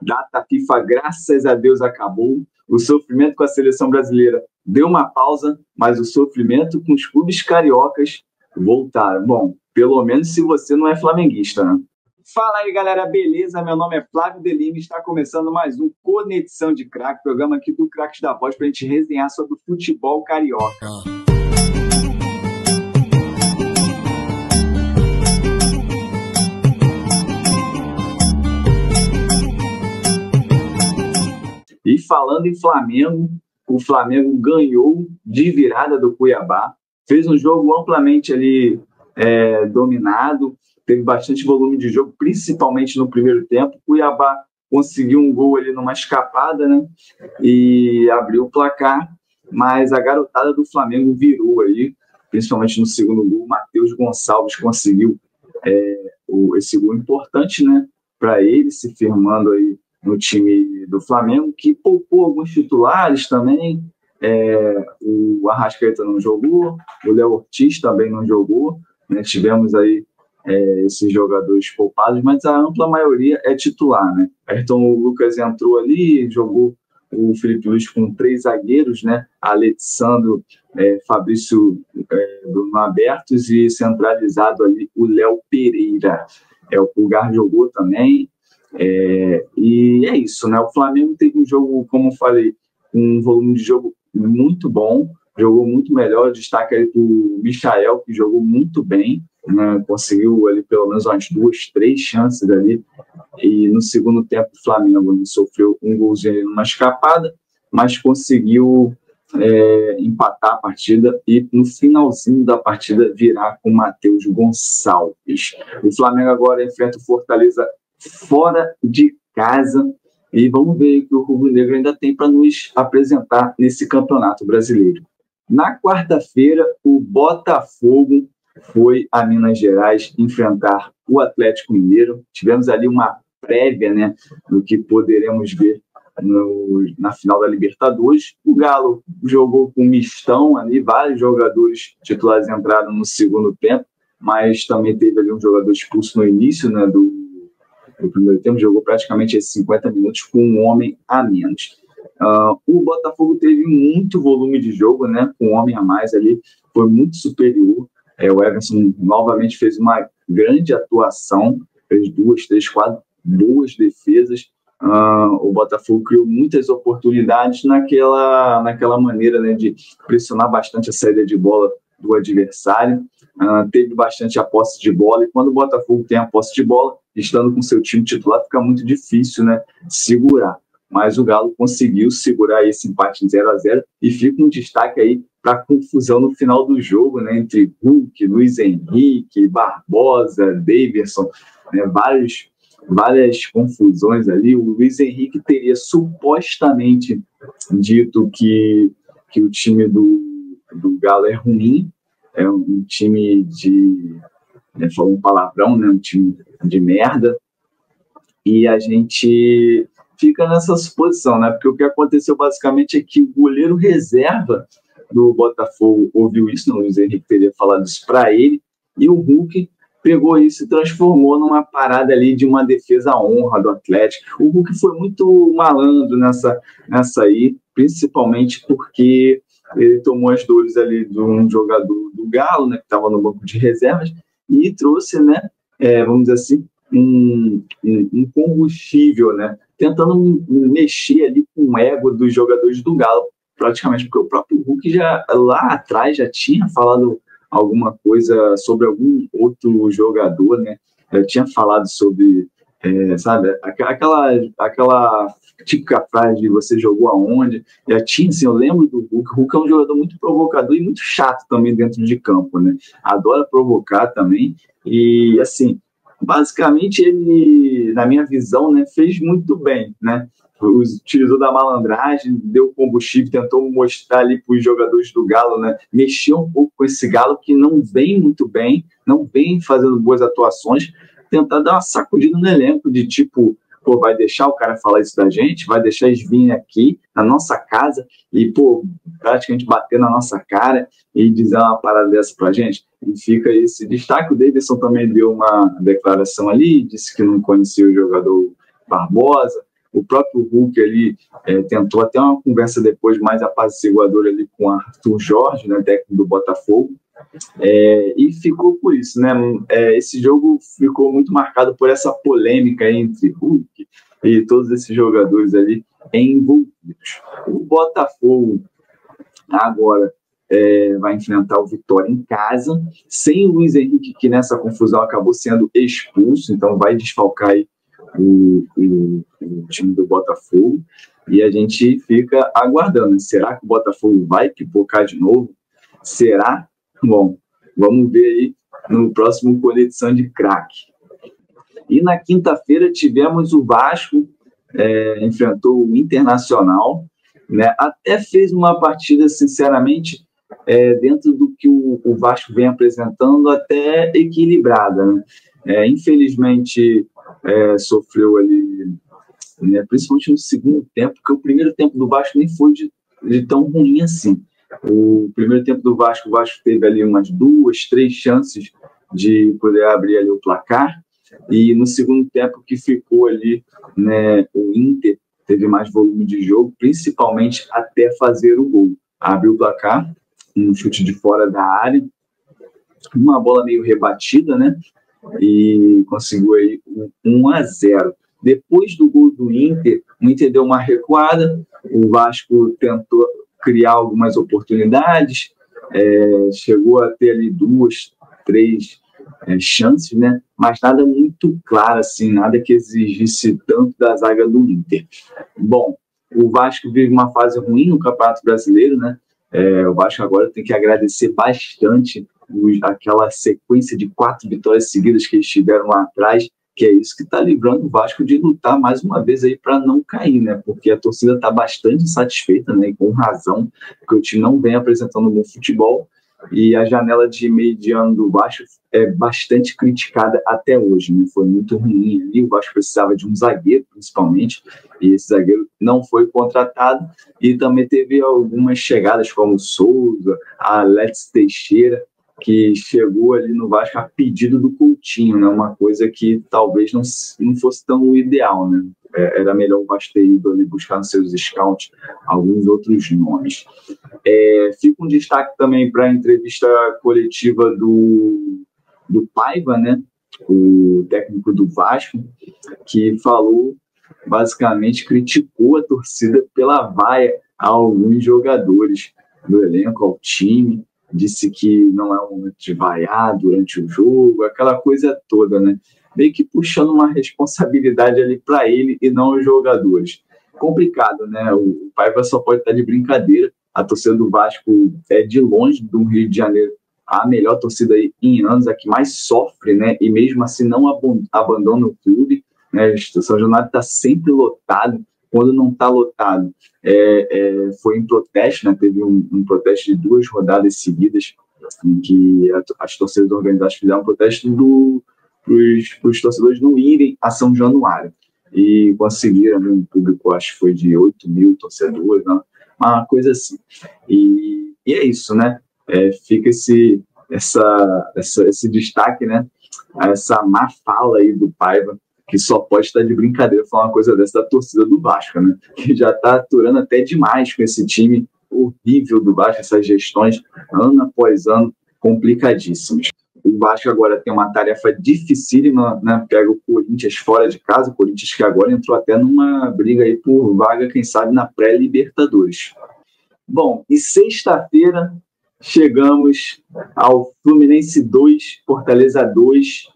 Data FIFA, graças a Deus, acabou. O sofrimento com a seleção brasileira deu uma pausa, mas o sofrimento com os clubes cariocas voltaram. Bom, pelo menos se você não é flamenguista, né? Fala aí, galera, beleza? Meu nome é Flávio Delima e está começando mais um Conexão de Craque, programa aqui do Craques da Voz, para a gente resenhar sobre o futebol carioca. E falando em Flamengo, o Flamengo ganhou de virada do Cuiabá, fez um jogo amplamente ali dominado, teve bastante volume de jogo, principalmente no primeiro tempo. O Cuiabá conseguiu um gol ali numa escapada, né? E abriu o placar, mas a garotada do Flamengo virou aí, principalmente no segundo gol. O Matheus Gonçalves conseguiu esse gol importante, né? Para ele, se firmando aí no time do Flamengo, que poupou alguns titulares também. O Arrascaeta não jogou, o Léo Ortiz também não jogou, né? Tivemos aí esses jogadores poupados, mas a ampla maioria é titular, né? Então o Lucas entrou ali, jogou o Felipe Luiz com 3 zagueiros, né? Alexandro, Fabrício, Bruno abertos e centralizado ali o Léo Pereira. O Pulgar jogou também. E é isso, né? O Flamengo teve um jogo, como eu falei, um volume de jogo muito bom, jogou muito melhor. Destaque aí para o Michael, que jogou muito bem, né? Conseguiu ali pelo menos umas 2, 3 chances ali. E no segundo tempo o Flamengo sofreu um golzinho numa escapada, mas conseguiu empatar a partida e no finalzinho da partida virar com o Matheus Gonçalves. O Flamengo agora enfrenta o Fortaleza fora de casa e vamos ver o que o Rubro Negro ainda tem para nos apresentar nesse campeonato brasileiro. Na quarta-feira, o Botafogo foi a Minas Gerais enfrentar o Atlético Mineiro. Tivemos ali uma prévia, né, do que poderemos ver na final da Libertadores. O Galo jogou com mistão ali, vários jogadores titulares entraram no segundo tempo, mas também teve ali um jogador expulso no início, né, do primeiro tempo, jogou praticamente esses 50 minutos com um homem a menos. O Botafogo teve muito volume de jogo, né, com um homem a mais ali, foi muito superior. O Everson novamente fez uma grande atuação, fez 2, 3, 4 boas defesas. O Botafogo criou muitas oportunidades naquela maneira, né, de pressionar bastante a saída de bola do adversário. Teve bastante a posse de bola, e quando o Botafogo tem a posse de bola, estando com seu time titular, fica muito difícil, né, segurar. Mas o Galo conseguiu segurar esse empate em 0-0 e fica um destaque aí para a confusão no final do jogo, né, entre Hulk, Luiz Henrique, Barbosa, Daverson, né, várias confusões ali. O Luiz Henrique teria supostamente dito que o time do Galo é ruim, é um time falou um palavrão, né, um time de merda, e a gente fica nessa suposição, né, porque o que aconteceu basicamente é que o goleiro reserva do Botafogo ouviu isso, o Luiz Henrique teria falado isso para ele, e o Hulk pegou isso e transformou numa parada ali de uma defesa à honra do Atlético. O Hulk foi muito malandro nessa aí, principalmente porque ele tomou as dores ali de um jogador do Galo, né, que estava no banco de reservas, e trouxe, né, vamos dizer assim, um combustível, né, tentando mexer ali com o ego dos jogadores do Galo, praticamente, porque o próprio Hulk já lá atrás já tinha falado alguma coisa sobre algum outro jogador, né, já tinha falado sobre, sabe, aquela típica frase de você jogou aonde, já tinha, assim, eu lembro do Hulk. O Hulk é um jogador muito provocador e muito chato também dentro de campo, né, adora provocar também, e assim, basicamente ele, na minha visão, né, fez muito bem, né, utilizou da malandragem, deu combustível, tentou mostrar ali para os jogadores do Galo, né, mexer um pouco com esse Galo que não vem muito bem, não vem fazendo boas atuações, tentar dar uma sacudida no elenco de tipo, pô, vai deixar o cara falar isso da gente, vai deixar eles virem aqui na nossa casa e, pô, praticamente bater na nossa cara e dizer uma parada dessa pra gente. E fica esse destaque. O Davidson também deu uma declaração ali, disse que não conhecia o jogador Barbosa, o próprio Hulk ali tentou até uma conversa depois mais apaziguadora ali com Arthur Jorge, né, técnico do Botafogo, e ficou por isso, né? Esse jogo ficou muito marcado por essa polêmica entre Hulk e todos esses jogadores ali envolvidos. O Botafogo agora vai enfrentar o Vitória em casa, sem o Luiz Henrique, que nessa confusão acabou sendo expulso, então vai desfalcar aí o time do Botafogo, e a gente fica aguardando. Será que o Botafogo vai pipocar de novo? Será? Bom, vamos ver aí no próximo Conexão de Craque. E na quinta-feira tivemos o Vasco, enfrentou o Internacional, né? Até fez uma partida, sinceramente, dentro do que o Vasco vem apresentando, até equilibrada, né? Infelizmente, sofreu ali, né, principalmente no segundo tempo, porque o primeiro tempo do Vasco nem foi de tão ruim assim. O primeiro tempo do Vasco, o Vasco teve ali umas 2, 3 chances de poder abrir ali o placar, e no segundo tempo que ficou ali, né, o Inter teve mais volume de jogo, principalmente até fazer o gol. Abriu o placar, um chute de fora da área, uma bola meio rebatida, né? E conseguiu aí 1-0. Depois do gol do Inter, o Inter deu uma recuada, o Vasco tentou criar algumas oportunidades, chegou a ter ali 2, 3 chances, né? Mas nada muito claro, assim, nada que exigisse tanto da zaga do Inter. Bom, o Vasco vive uma fase ruim no Campeonato Brasileiro, né? O Vasco agora tem que agradecer bastante aquela sequência de 4 vitórias seguidas que eles tiveram lá atrás, que é isso que está livrando o Vasco de lutar mais uma vez aí para não cair, né? Porque a torcida está bastante insatisfeita, né? E com razão, porque o time não vem apresentando um bom futebol, e a janela de meio de ano do Vasco é bastante criticada até hoje, né? Foi muito ruim ali, o Vasco precisava de um zagueiro, principalmente, e esse zagueiro não foi contratado, e também teve algumas chegadas como o Souza, a Alex Teixeira, que chegou ali no Vasco a pedido do Coutinho, né? Uma coisa que talvez não fosse tão ideal, né? Era melhor o Vasco ter ido ali buscar nos seus scouts alguns outros nomes. Fica um destaque também para a entrevista coletiva do Paiva, né? O técnico do Vasco, que falou, basicamente criticou a torcida pela vaia a alguns jogadores do elenco, ao time, disse que não é um momento de vaiar durante o jogo, aquela coisa toda, né? Meio que puxando uma responsabilidade ali para ele e não os jogadores. Complicado, né? O Paiva só pode estar de brincadeira. A torcida do Vasco é, de longe, do Rio de Janeiro, a melhor torcida aí em anos, a que mais sofre, né? E mesmo assim não abandona o clube, né? O São Januário está sempre lotado. Quando não está lotado, foi em protesto, né? Teve um protesto de 2 rodadas seguidas, em que as torcidas organizadas fizeram um protesto para os torcedores não irem a São Januário. E conseguiram um público, acho que foi de 8 mil torcedores, né? Uma coisa assim. E é isso, né? Fica esse destaque, né? Essa má fala aí do Paiva, que só pode estar de brincadeira falar uma coisa dessa da torcida do Vasco, né? Que já está aturando até demais com esse time horrível do Vasco, essas gestões, ano após ano, complicadíssimas. O Vasco agora tem uma tarefa dificílima, né? Pega o Corinthians fora de casa, o Corinthians que agora entrou até numa briga aí por vaga, quem sabe, na pré-Libertadores. Bom, e sexta-feira chegamos ao Fluminense 2, Fortaleza 2.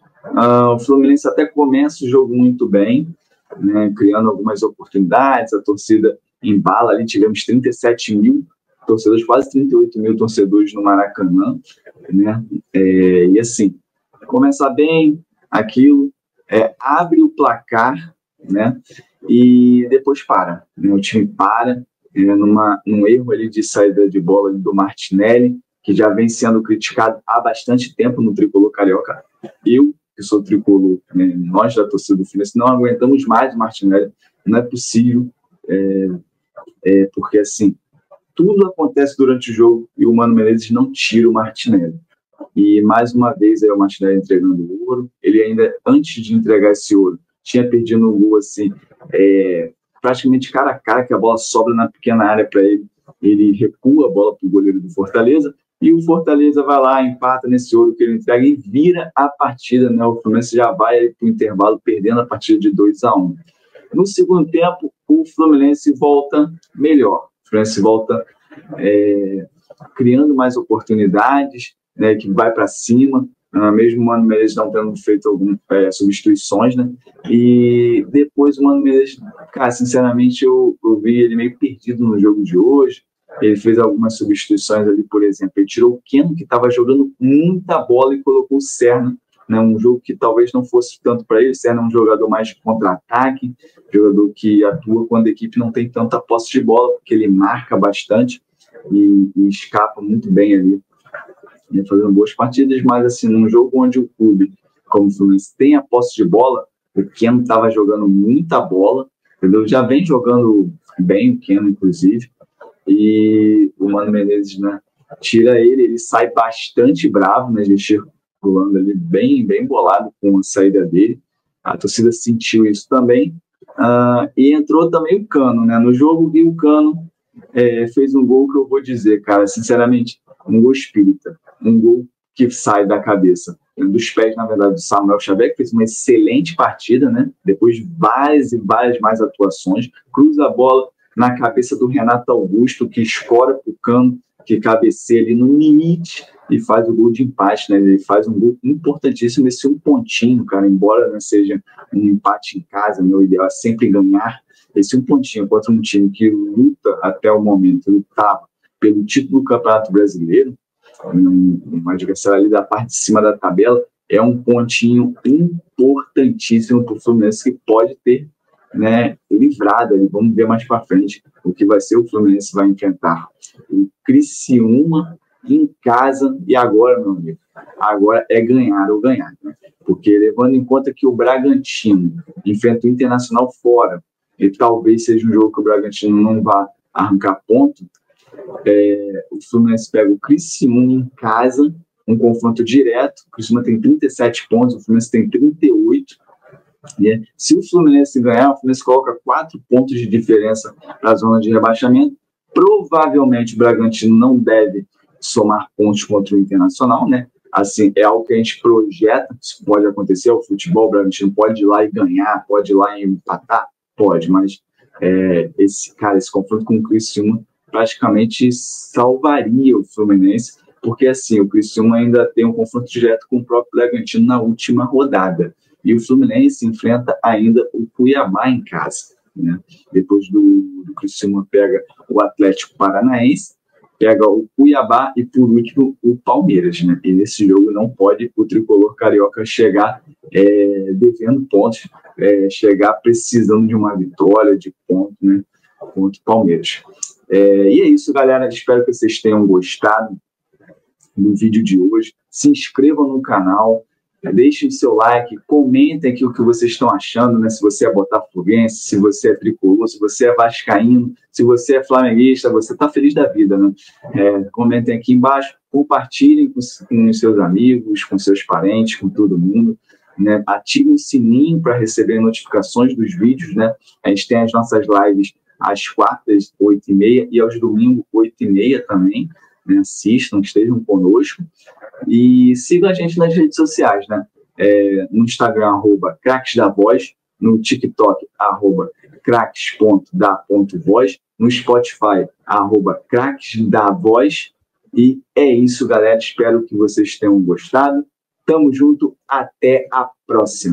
O Fluminense até começa o jogo muito bem, né, criando algumas oportunidades, a torcida embala ali, tivemos 37 mil torcedores, quase 38 mil torcedores no Maracanã, né, e assim, começa bem aquilo, abre o placar, né, e depois para, né, o time para, num erro ali de saída de bola do Martinelli, que já vem sendo criticado há bastante tempo no tricolor carioca. Eu, que sou tricolor, né, nós da torcida do Fluminense não aguentamos mais o Martinelli, não é possível, porque assim, tudo acontece durante o jogo e o Mano Menezes não tira o Martinelli. E mais uma vez aí o Martinelli entregando o ouro, ele ainda, antes de entregar esse ouro, tinha perdido um gol assim, praticamente cara a cara, que a bola sobra na pequena área para ele. Ele recua a bola para o goleiro do Fortaleza, e o Fortaleza vai lá, empata nesse ouro que ele entrega e vira a partida, né? O Fluminense já vai para o intervalo perdendo a partida de 2-1. No segundo tempo, o Fluminense volta melhor. O Fluminense volta criando mais oportunidades, né, que vai para cima, mesmo o Mano Menezes não tendo feito algumas substituições, né? E depois o Mano Menezes, cara, sinceramente, eu vi ele meio perdido no jogo de hoje. Ele fez algumas substituições ali, por exemplo, ele tirou o Keno, que estava jogando muita bola, e colocou o Serna, né, um jogo que talvez não fosse tanto para ele. O Serna é um jogador mais de contra-ataque, jogador que atua quando a equipe não tem tanta posse de bola, porque ele marca bastante e escapa muito bem ali, né, fazendo boas partidas. Mas assim, num jogo onde o clube, como o Fluminense, tem a posse de bola, o Keno estava jogando muita bola, entendeu? Já vem jogando bem o Keno, inclusive, e o Mano Menezes, né, tira ele sai bastante bravo, né, ele circulando ali bem bolado com a saída dele. A torcida sentiu isso também, e entrou também o Cano, né, no jogo, e o Cano fez um gol que eu vou dizer, cara, sinceramente, um gol espírita, um gol que sai da cabeça, dos pés, na verdade, do Samuel Xavier, que fez uma excelente partida, né, depois de várias e várias mais atuações, cruza a bola na cabeça do Renato Augusto, que escora para o Cano, que cabeceia ali no limite e faz o gol de empate, né? Ele faz um gol importantíssimo, esse um pontinho, cara, embora não seja um empate em casa, meu ideal é sempre ganhar. Esse um pontinho contra um time que luta até o momento, lutava pelo título do Campeonato Brasileiro, um adversário ali da parte de cima da tabela, é um pontinho importantíssimo para o Fluminense, que pode ter, né, livrado ali. Vamos ver mais para frente o que vai ser. O Fluminense vai enfrentar o Criciúma em casa, e agora, meu amigo, agora é ganhar ou ganhar, né? Porque levando em conta que o Bragantino enfrenta o Internacional fora, e talvez seja um jogo que o Bragantino não vá arrancar ponto, o Fluminense pega o Criciúma em casa, um confronto direto. O Criciúma tem 37 pontos, o Fluminense tem 38. Se o Fluminense ganhar, o Fluminense coloca 4 pontos de diferença para a zona de rebaixamento. Provavelmente o Bragantino não deve somar pontos contra o Internacional, né? Assim, é algo que a gente projeta, isso pode acontecer. O futebol, o Bragantino pode ir lá e ganhar, pode ir lá e empatar, pode, mas esse confronto com o Criciúma praticamente salvaria o Fluminense, porque assim, o Criciúma ainda tem um confronto direto com o próprio Bragantino na última rodada. E o Fluminense enfrenta ainda o Cuiabá em casa, né? Depois do Criciúma pega o Atlético Paranaense, pega o Cuiabá e, por último, o Palmeiras, né? E nesse jogo não pode o tricolor carioca chegar devendo pontos, chegar precisando de uma vitória, de ponto, né, contra o Palmeiras. E é isso, galera. Espero que vocês tenham gostado do vídeo de hoje. Se inscrevam no canal, deixem seu like, comentem aqui o que vocês estão achando, né? Se você é botafoguense, se você é tricolor, se você é vascaíno, se você é flamenguista, você está feliz da vida, né? Comentem aqui embaixo, compartilhem com os seus amigos, com seus parentes, com todo mundo, né? Ativem o sininho para receber notificações dos vídeos, né? A gente tem as nossas lives às quartas, 8h30, e aos domingos, 8h30 também, né? Assistam, estejam conosco. E sigam a gente nas redes sociais, né? No Instagram, @craquesdavoz, no TikTok, @craques.da.voz, no Spotify, @craquesdavoz. E é isso, galera. Espero que vocês tenham gostado. Tamo junto. Até a próxima.